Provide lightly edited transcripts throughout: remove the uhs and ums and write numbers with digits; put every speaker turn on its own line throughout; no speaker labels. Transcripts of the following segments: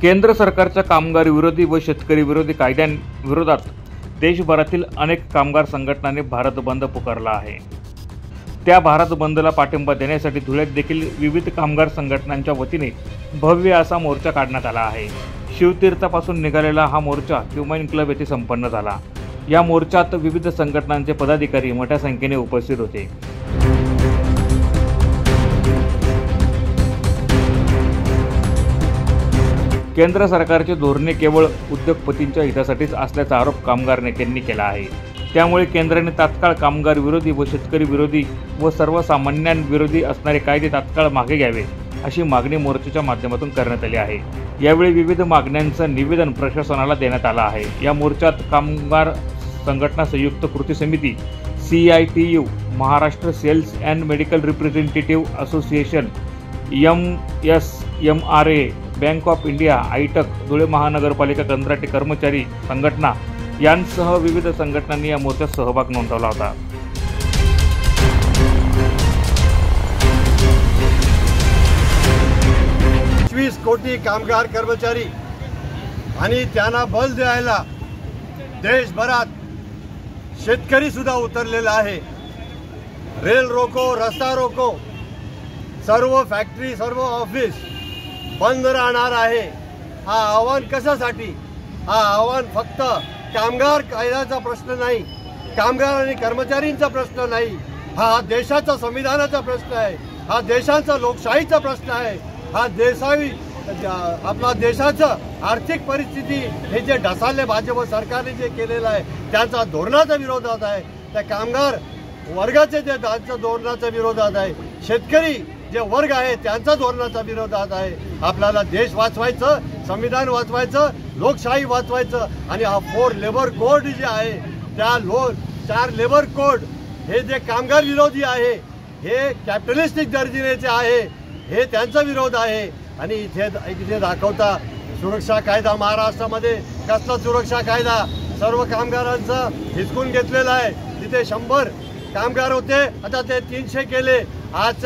केंद्र सरकारच्या कामगार विरोधी व शेतकरी विरोधी कायद्यांविरोधात देशभरातील अनेक कामगार संघटनांनी भारत बंद पुकारला आहे। त्या भारत बंदला पाठिंबा देण्यासाठी धुळ्यात देखील विविध कामगार संघटनांच्या वतीने भव्य असा मोर्चा काढण्यात आला आहे। शिवतीर्थापासून निघालेला हा मोर्चा ह्युमन क्लब येथे संपन्न झाला। या मोर्चात विविध संघटनांचे पदाधिकारी मोठ्या संख्येने उपस्थित होते। केंद्र सरकारचे धोरणे केवळ उद्योगपतींच्या हितासाठीच असल्याचा आरोप कामगार नेत्यांनी केला आहे। त्यामुळे केंद्राने तात्काळ कामगार विरोधी व शेतकरी विरोधी व सर्वसामान्यांविरोधी असणारे कायदे तात्काळ मागे घ्यावे अशी मागणी मोर्चाच्या माध्यमातून करण्यात आली आहे। यावेळी विविध मागण्यांचं निवेदन प्रशासनाला देण्यात आलं आहे। या मोर्चात कामगार संघटना संयुक्त कृती समिती CITU, Maharashtra sales and medical representative association, MSMRA, bank of India, AITUC, Dhule महानगरपालिका कंत्राटी कर्मचारी संघटना यांसह विविध संघटनांनी या मोर्चात सहभाग नोंदवला होता।
20 कोटी कामगार कर्मचारी आणि त्यांना बल द्यायला देशभरात शेतकरी सुद्धा उतरलेला आहे। रेल रोको, रस्ता रोको, सर्व फॅक्टरी, सर्व ऑफिस बंद राहणार आहे। हा आव्हान कशासाठी? हा आव्हान फक्त कामगार कायद्याचा प्रश्न नाही, कामगार आणि कर्मचाऱ्यांचा प्रश्न नाही, हा देशाचा संविधानाचा प्रश्न आहे, हा देशाचा लोकशाहीचा प्रश्न आहे, हा आपला देशाचं आर्थिक परिस्थिती हे जे ढसाले भाजप सरकारने जे केलेलं आहे त्यांचा धोरणाचा विरोधात आहे। त्या कामगार वर्गाचे जे धोरणाच्या विरोधात आहे, शेतकरी जे वर्ग आहे त्यांचा धोरणाचा विरोधात आहे। आपल्याला देश वाचवायचं, संविधान वाचवायचं, लोकशाही वाचवायचं आणि हा 4 लेबर कोड जे आहे त्या 4 लेबर कोड हे जे कामगार विरोधी आहे, हे कॅपिटलिस्टिक दर्जाचे आहे, हे त्यांचा विरोध आहे। आणि इथे दाखवता सुरक्षा कायदा महाराष्ट्रामध्ये कसला सुरक्षा कायदा सर्व कामगारांचा हिसकून घेतलेला आहे। तिथे 100 कामगार होते, आता ते 300 केले। आज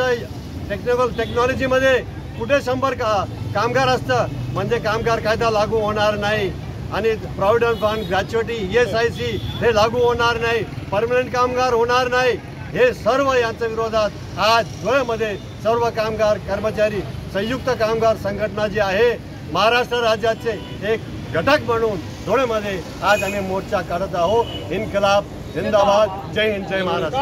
टेक्नॉलॉजीमध्ये कुठे 100 कामगार असतं म्हणजे कामगार कायदा लागू होणार नाही आणि प्रॉव्हिडंट फंड, ग्रॅच्युटी, ESIC हे लागू होणार नाही, परमनंट कामगार होणार नाही। हे सर्व यांच्या विरोधात आज धुळ्यामध्ये सर्व कामगार कर्मचारी संयुक्त कामगार संघटना जी आहे महाराष्ट्र राज्याचे एक घटक म्हणून धुळ्यामध्ये आज आम्ही मोर्चा काढत आहोत। इन्कलाब जिंदाबाद, जय हिंद, जय महाराष्ट्र।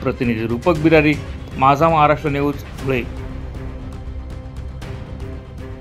प्रतिनिधी रूपक बिरारी, माझा महाराष्ट्र न्यूज, धुळे।